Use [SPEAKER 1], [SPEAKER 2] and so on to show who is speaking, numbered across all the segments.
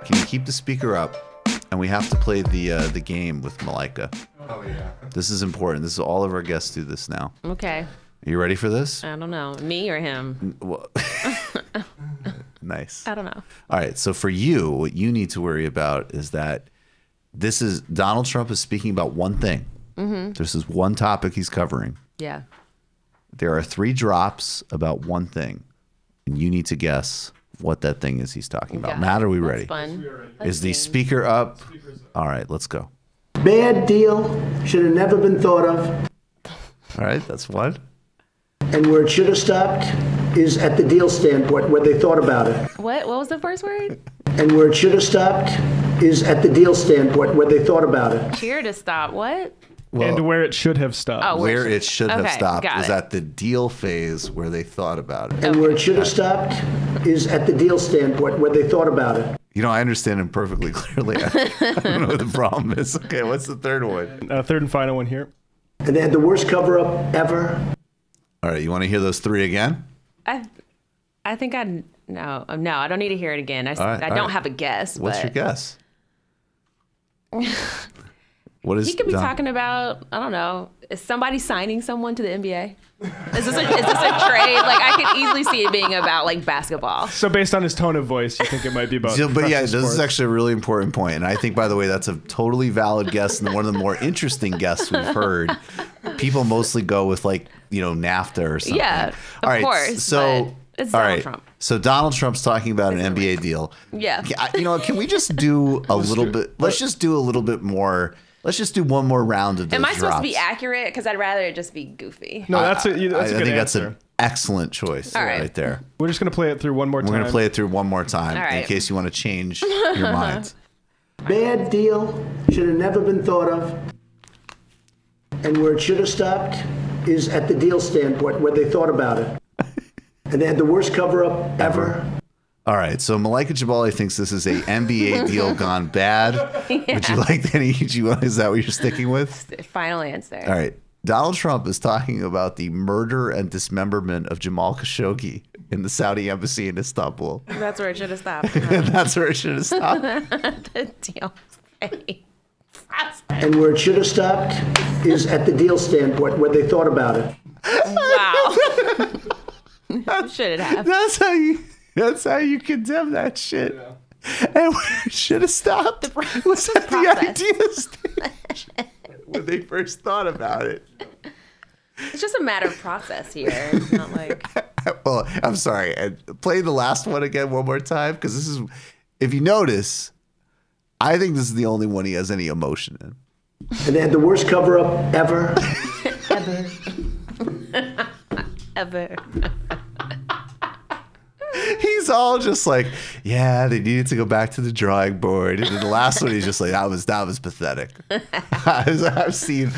[SPEAKER 1] Can you keep the speaker up? And we have to play the game with Malaika.
[SPEAKER 2] Oh, yeah.
[SPEAKER 1] This is important. This is all of our guests do this now.
[SPEAKER 3] Okay.
[SPEAKER 1] Are you ready for this?
[SPEAKER 3] I don't know. Me or him?
[SPEAKER 1] Well, nice.
[SPEAKER 3] I don't know.
[SPEAKER 1] All right. So for you, what you need to worry about is that this is Donald Trump is speaking about one thing. Mm-hmm. This is one topic he's covering.
[SPEAKER 3] Yeah.
[SPEAKER 1] There are 3 drops about one thing, and you need to guess what that thing is he's talking about. Matt, are we ready?
[SPEAKER 3] Fun.
[SPEAKER 1] Is the speaker up? All right, let's go.
[SPEAKER 4] Bad deal. Should have never been thought of.
[SPEAKER 1] All right, that's one.
[SPEAKER 4] And where it should have stopped is at the deal standpoint, where they thought about it.
[SPEAKER 3] What was the first word?
[SPEAKER 4] And where it should have stopped is at the deal standpoint, where they thought about it.
[SPEAKER 3] Cheer to stop. What?
[SPEAKER 1] Well,
[SPEAKER 2] And where it should have stopped.
[SPEAKER 3] Oh,
[SPEAKER 1] where it should have
[SPEAKER 3] Okay,
[SPEAKER 1] stopped
[SPEAKER 3] got
[SPEAKER 1] is
[SPEAKER 3] it.
[SPEAKER 1] at the deal phase where they thought about it.
[SPEAKER 4] And where it should have stopped is at the deal standpoint, where they thought about it.
[SPEAKER 1] You know, I understand him perfectly clearly. I don't know what the problem is. Okay, what's the third one?
[SPEAKER 2] Third and final one here.
[SPEAKER 4] And they had the worst cover-up ever.
[SPEAKER 1] All right, you want to hear those 3 again?
[SPEAKER 3] I think no, I don't need to hear it again. I
[SPEAKER 1] right,
[SPEAKER 3] don't have a guess.
[SPEAKER 1] What's your
[SPEAKER 3] but
[SPEAKER 1] guess? What is
[SPEAKER 3] He could be
[SPEAKER 1] Don-
[SPEAKER 3] talking about, I don't know, is somebody signing someone to the NBA? Is this a trade? Like, I could easily see it being about, like, basketball.
[SPEAKER 2] So based on his tone of voice, you think it might be about
[SPEAKER 1] But yeah,
[SPEAKER 2] professional
[SPEAKER 1] this is
[SPEAKER 2] sports.
[SPEAKER 1] actually a really important point. And I think, by the way, that's a totally valid guess and one of the more interesting guests we've heard. People mostly go with, like, you know, NAFTA or something.
[SPEAKER 3] Yeah,
[SPEAKER 1] All right,
[SPEAKER 3] course.
[SPEAKER 1] so,
[SPEAKER 3] but it's
[SPEAKER 1] all
[SPEAKER 3] Donald
[SPEAKER 1] right,
[SPEAKER 3] Trump.
[SPEAKER 1] So Donald Trump's talking about an NBA deal.
[SPEAKER 3] Yeah.
[SPEAKER 1] You know, can we just do a little bit? Let's just do a little bit more. Let's just do one more round of those
[SPEAKER 3] Am I supposed to be
[SPEAKER 1] drops.
[SPEAKER 3] accurate? Because I'd rather it just be goofy.
[SPEAKER 2] No, that's a
[SPEAKER 1] I
[SPEAKER 2] good
[SPEAKER 1] think that's
[SPEAKER 2] answer.
[SPEAKER 1] an excellent choice
[SPEAKER 3] All right.
[SPEAKER 1] right there.
[SPEAKER 2] We're just going to play it through one more time.
[SPEAKER 1] We're going to play it through one more time
[SPEAKER 3] All
[SPEAKER 1] in
[SPEAKER 3] right.
[SPEAKER 1] case you want to change your mind.
[SPEAKER 4] Bad deal. Should have never been thought of. And where it should have stopped is at the deal standpoint, where they thought about it. And they had the worst cover-up ever.
[SPEAKER 1] All right, so Malaika Jabali thinks this is a NBA deal gone bad.
[SPEAKER 3] Yeah.
[SPEAKER 1] Would you like any? Is that what you're sticking with?
[SPEAKER 3] Final answer.
[SPEAKER 1] All right. Donald Trump is talking about the murder and dismemberment of Jamal Khashoggi in the Saudi embassy in Istanbul.
[SPEAKER 3] That's where it should have stopped.
[SPEAKER 1] And that's where it should have stopped.
[SPEAKER 3] The deal.
[SPEAKER 4] And where it should have stopped is at the deal standpoint, where they thought about it.
[SPEAKER 3] Wow. Should it have?
[SPEAKER 1] That's how you condemn that shit. Yeah. And where it should have stopped was at the idea stage when they first thought about it.
[SPEAKER 3] It's just a matter of process here. It's not like.
[SPEAKER 1] Well, I'm sorry. And play the last one again one more time, because this is, if you notice, I think this is the only one he has any emotion in.
[SPEAKER 4] And they had the worst cover-up ever.
[SPEAKER 3] Ever.
[SPEAKER 1] He's all just like, yeah, they needed to go back to the drawing board. And then the last one, he's just like, that was pathetic. I've seen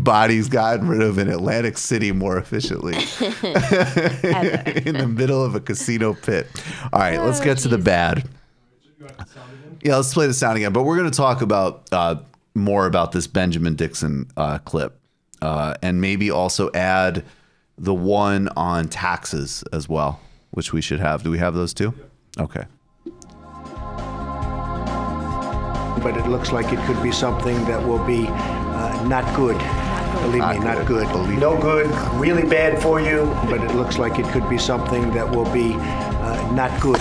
[SPEAKER 1] bodies gotten rid of in Atlantic City more efficiently in the middle of a casino pit. All right, let's get to the bad. Yeah, let's play the sound again. But we're going to talk about more about this Benjamin Dixon clip, and maybe also add the one on taxes as well, which we should have. Do we have those too? Okay.
[SPEAKER 4] But it looks like it could be something that will be not good. Believe me, not good. No good, really bad for you. But it looks like it could be something that will be not good.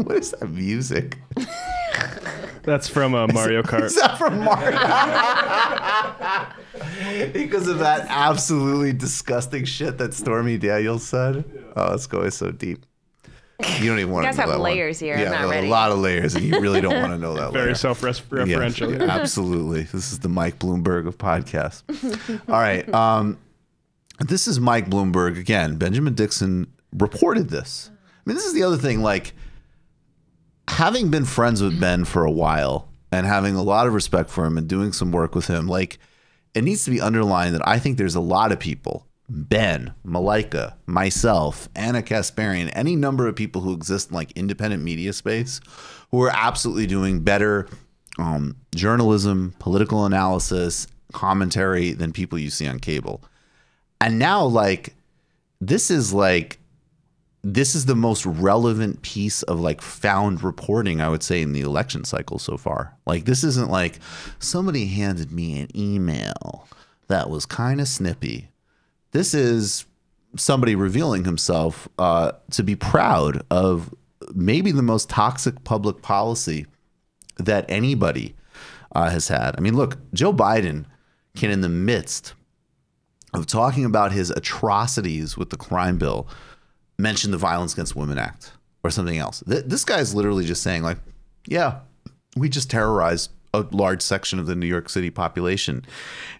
[SPEAKER 1] What is that music?
[SPEAKER 2] That's from Mario Kart.
[SPEAKER 1] Is that from Mario? Because of that absolutely disgusting shit that Stormy Daniels said. Oh, it's going so deep. You don't even want to know
[SPEAKER 3] You guys have
[SPEAKER 1] that
[SPEAKER 3] layers
[SPEAKER 1] one.
[SPEAKER 3] here.
[SPEAKER 1] Yeah,
[SPEAKER 3] I'm not ready.
[SPEAKER 1] A lot of layers, and you really don't want to know that
[SPEAKER 2] Very
[SPEAKER 1] layer.
[SPEAKER 2] self-referential.
[SPEAKER 1] Yeah, absolutely. This is the Mike Bloomberg of podcasts. All right. This is Mike Bloomberg. Again, Benjamin Dixon reported this. I mean, this is the other thing. Like, having been friends with Ben for a while and having a lot of respect for him and doing some work with him, like, it needs to be underlined that I think there's a lot of people, Ben, Malaika, myself, Anna Kasparian, any number of people who exist in like independent media space who are absolutely doing better journalism, political analysis, commentary than people you see on cable. And now, like, this is like this is the most relevant piece of like found reporting, I would say, in the election cycle so far. Like, this isn't like somebody handed me an email that was kind of snippy. This is somebody revealing himself to be proud of maybe the most toxic public policy that anybody has had. I mean, look, Joe Biden can, in the midst of talking about his atrocities with the crime bill, mention the Violence Against Women Act or something else. This guy's literally just saying like, yeah, we just terrorized a large section of the New York City population.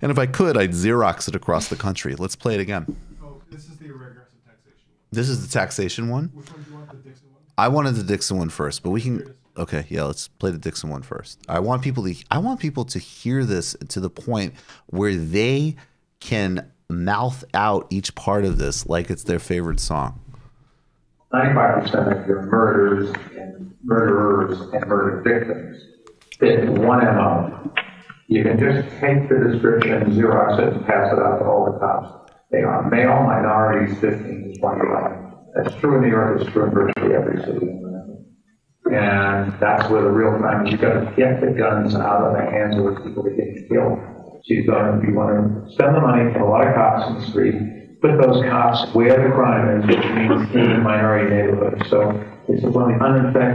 [SPEAKER 1] And if I could, I'd Xerox it across the country. Let's play it again.
[SPEAKER 2] Oh, this is the regressive taxation one.
[SPEAKER 1] This is the taxation one?
[SPEAKER 2] Which one do you want, the Dixon one?
[SPEAKER 1] I wanted the Dixon one first, but we can... Okay, yeah, let's play the Dixon one first. I want people to hear this to the point where they can mouth out each part of this like it's their favorite song.
[SPEAKER 5] 95% of your murderers and murder victims fit one MO. You can just take the description, Xerox it, and pass it out to all the cops. They are male, minorities, 15 to 25. That's true in New York, it's true in virtually every city. And that's where the real crime is. You've got to get the guns out of the hands of the people that get killed. So you want to spend the money, put a lot of cops in the street, put those cops where the crime is, which means in minority neighborhoods. So it's one of the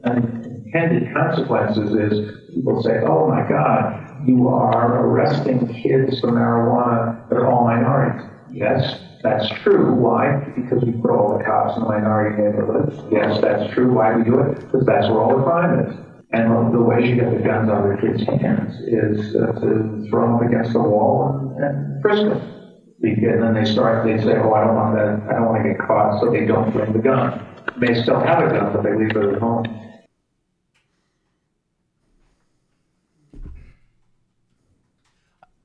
[SPEAKER 5] unintended consequences is people say, oh my God, you are arresting kids for marijuana that are all minorities. Yes, that's true. Why? Because we put all the cops in minority neighborhoods. Yes, that's true. Why we do it? Because that's where all the crime is. And the way you get the guns out of the kids' hands is to throw them against the wall and frisk them. And then they say, oh, I don't want that. I don't want to get caught, so they don't bring the gun. They may still have a gun, but they leave it at home.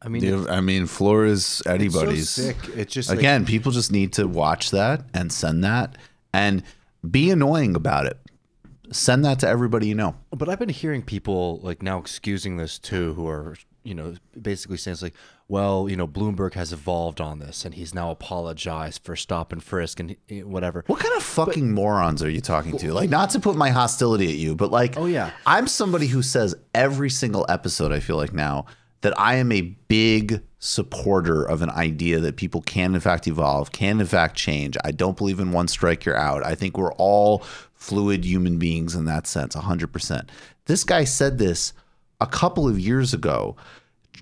[SPEAKER 1] I mean, floor is anybody's.
[SPEAKER 6] It's so sick. It's just
[SPEAKER 1] again, people just need to watch that and send that and be annoying about it. Send that to everybody you know.
[SPEAKER 6] But I've been hearing people like now excusing this too, who are, you know, basically saying it's like, well, you know, Bloomberg has evolved on this and he's now apologized for stop and frisk and whatever.
[SPEAKER 1] What kind of fucking morons are you talking to? Like, not to put my hostility at you, but like,
[SPEAKER 6] oh yeah,
[SPEAKER 1] I'm somebody who says every single episode, I feel like now, that I am a big supporter of an idea that people can in fact evolve, can in fact change. I don't believe in one strike, you're out. I think we're all fluid human beings in that sense, 100%. This guy said this a couple of years ago,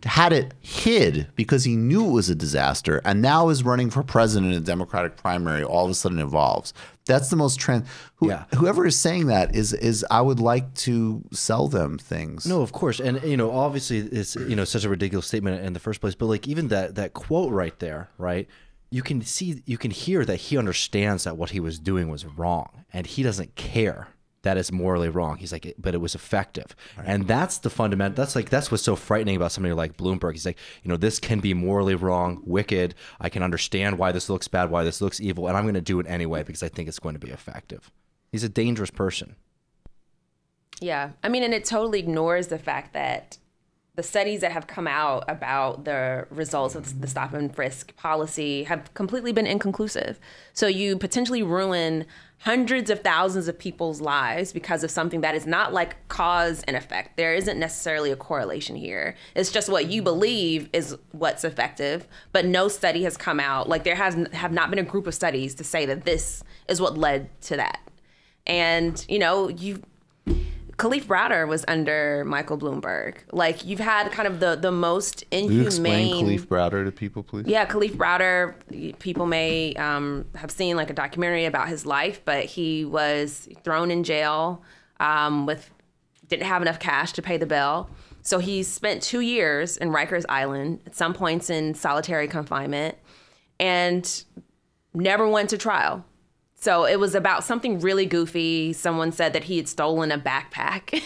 [SPEAKER 1] had it hid because he knew it was a disaster, and now is running for president in a Democratic primary, all of a sudden evolves. That's the most whoever is saying that is I would like to sell them things.
[SPEAKER 6] No, of course. And, you know, obviously it's, you know, such a ridiculous statement in the first place, but like even that quote right there, right? You can hear that he understands that what he was doing was wrong and he doesn't care that it's morally wrong. He's like, but it was effective. Right. And that's the fundamental, that's what's so frightening about somebody like Bloomberg. He's like, you know, this can be morally wrong, wicked. I can understand why this looks bad, why this looks evil, and I'm going to do it anyway because I think it's going to be effective. He's a dangerous person.
[SPEAKER 3] Yeah. I mean, and it totally ignores the fact that the studies that have come out about the results of the stop and frisk policy have completely been inconclusive. So you potentially ruin hundreds of thousands of people's lives because of something that is not like cause and effect. There isn't necessarily a correlation here. It's just what you believe is what's effective, but no study has come out. Like there have not been a group of studies to say that this is what led to that. And, you know, Khalif Browder was under Michael Bloomberg. Like, you've had kind of the most inhumane...
[SPEAKER 1] Will you explain Khalif Browder to people, please?
[SPEAKER 3] Yeah, Khalif Browder, people may have seen like a documentary about his life, but he was thrown in jail didn't have enough cash to pay the bail. So he spent 2 years in Rikers Island, at some points in solitary confinement, and never went to trial. So it was about something really goofy. Someone said that he had stolen a backpack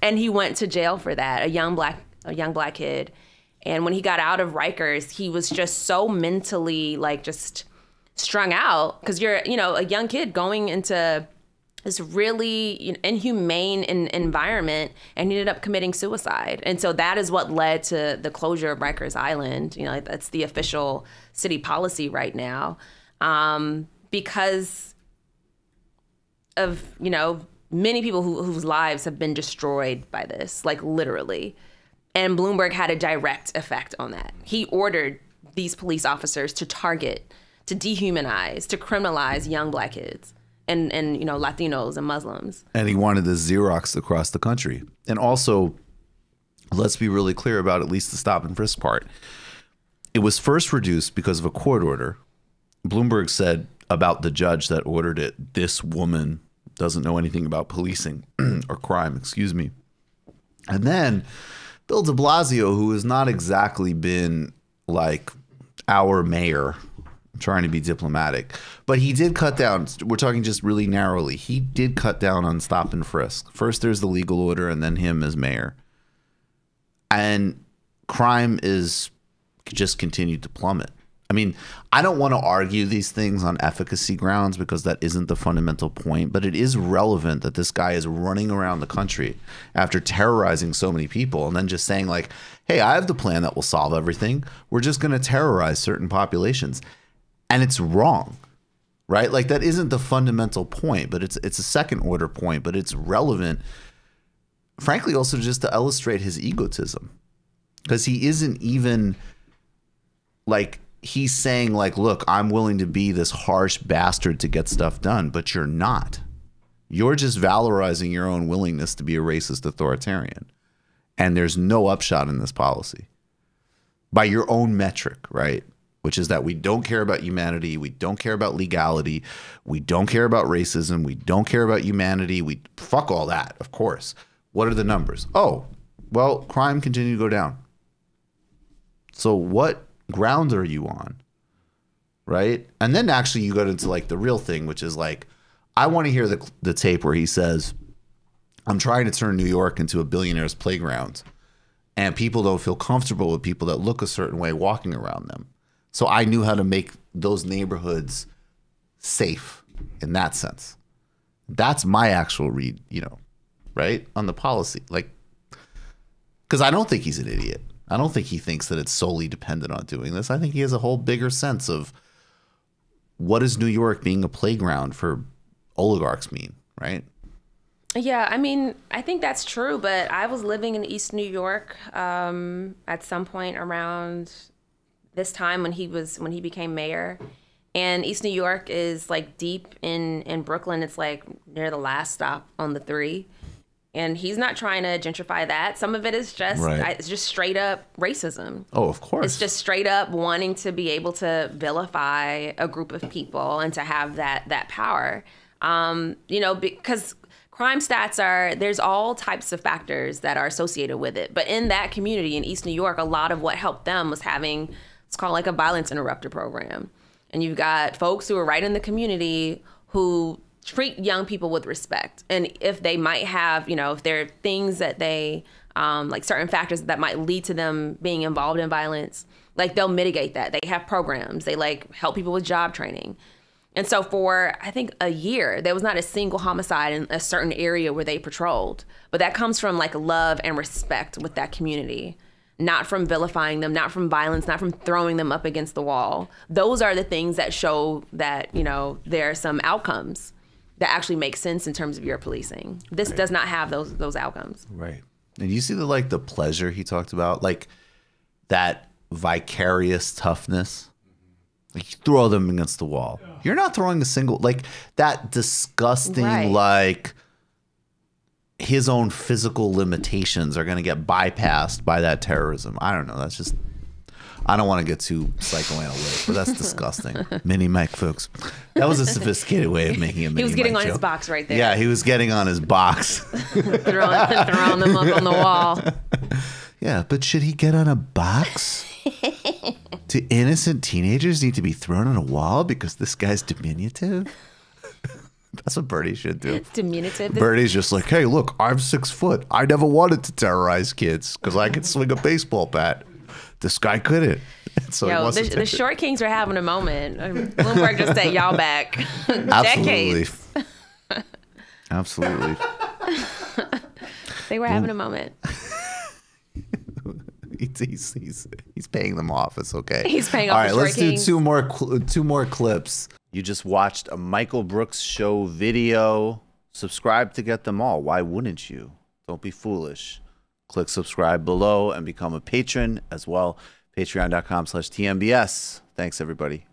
[SPEAKER 3] and he went to jail for that, a young black kid. And when he got out of Rikers, he was just so mentally like just strung out because you're, you know, a young kid going into this really inhumane environment, and he ended up committing suicide. And so that is what led to the closure of Rikers Island. You know, that's the official city policy right now. Because of, many people whose lives have been destroyed by this, like literally. And Bloomberg had a direct effect on that. He ordered these police officers to target, to dehumanize, to criminalize young Black kids and Latinos and Muslims.
[SPEAKER 1] And he wanted this Xerox across the country. And also, let's be really clear about at least the stop and frisk part. It was first reduced because of a court order. Bloomberg said about the judge that ordered it, this woman doesn't know anything about policing or crime, excuse me. And then Bill de Blasio, who has not exactly been like our mayor, I'm trying to be diplomatic, but he did cut down. We're talking just really narrowly. He did cut down on stop and frisk. First, there's the legal order and then him as mayor. And crime is just continued to plummet. I mean, I don't want to argue these things on efficacy grounds because that isn't the fundamental point, but it is relevant that this guy is running around the country after terrorizing so many people and then just saying like, hey, I have the plan that will solve everything. We're just going to terrorize certain populations. And it's wrong, right? Like that isn't the fundamental point, but it's a second order point, but it's relevant, frankly, also just to illustrate his egotism because he isn't even like, he's saying like, look, I'm willing to be this harsh bastard to get stuff done, but you're not. You're just valorizing your own willingness to be a racist authoritarian. And there's no upshot in this policy by your own metric, right? Which is that we don't care about humanity. We don't care about legality. We don't care about racism. We don't care about humanity. We fuck all that, of course. What are the numbers? Oh, well, crime continued to go down. So what ground are you on, right? And then actually you got into like the real thing, which is like, I want to hear the tape where he says, I'm trying to turn New York into a billionaire's playground and people don't feel comfortable with people that look a certain way walking around them. So I knew how to make those neighborhoods safe in that sense. That's my actual read, right? On the policy, like, because I don't think he's an idiot. I don't think he thinks that it's solely dependent on doing this. I think he has a whole bigger sense of what does New York being a playground for oligarchs mean, right?
[SPEAKER 3] Yeah, I mean, I think that's true, but I was living in East New York at some point around this time when he became mayor. And East New York is like deep in Brooklyn. It's like near the last stop on the 3. And he's not trying to gentrify that. Some of it is just it's just straight up racism. Oh, of course. It's just straight up wanting to be able to vilify a group of people and to have that power. Because crime stats there's all types of factors that are associated with it. But in that community in East New York, a lot of what helped them was having, it's called like a violence interrupter program. And you've got folks who are right in the community who treat young people with respect. And if they might have, if there are things that they, like certain factors that might lead to them being involved in violence, like they'll mitigate that. They have programs. They like help people with job training. And so for, I think, a year, there was not a single homicide in a certain area where they patrolled. But that comes from like love and respect with that community, not from vilifying them, not from violence, not from throwing them up against the wall. Those are the things that show that, there are some outcomes that actually makes sense in terms of your policing. This does not have those outcomes.
[SPEAKER 1] Right. And you see the pleasure he talked about, like that vicarious toughness. Like you throw them against the wall. You're not throwing a single, like that disgusting, like his own physical limitations are going to get bypassed by that terrorism. I don't know. That's just, I don't want to get too psychoanalytic, but that's disgusting. Mini Mike, folks. That was a sophisticated way of making a mini Mike.
[SPEAKER 3] He was getting on
[SPEAKER 1] joke.
[SPEAKER 3] his box right there.
[SPEAKER 1] Yeah, he was getting on his box.
[SPEAKER 3] throwing them up on the wall.
[SPEAKER 1] Yeah, but should he get on a box? Do innocent teenagers need to be thrown on a wall because this guy's diminutive? That's what Bertie should do.
[SPEAKER 3] It's diminutive.
[SPEAKER 1] Bertie's just like, hey, look, I'm 6 foot. I never wanted to terrorize kids because I could swing a baseball bat. This guy couldn't. So
[SPEAKER 3] the short kings are having a moment. Bloomberg just said y'all back.
[SPEAKER 1] Absolutely.
[SPEAKER 3] Decades.
[SPEAKER 1] Absolutely.
[SPEAKER 3] They were having a moment.
[SPEAKER 1] He's paying them off. It's okay.
[SPEAKER 3] He's paying off. All right,
[SPEAKER 1] let's do two more clips. You just watched a Michael Brooks show video Subscribe to get them all. Why wouldn't you? Don't be foolish. Click subscribe below and become a patron as well. Patreon.com/TMBS. Thanks, everybody.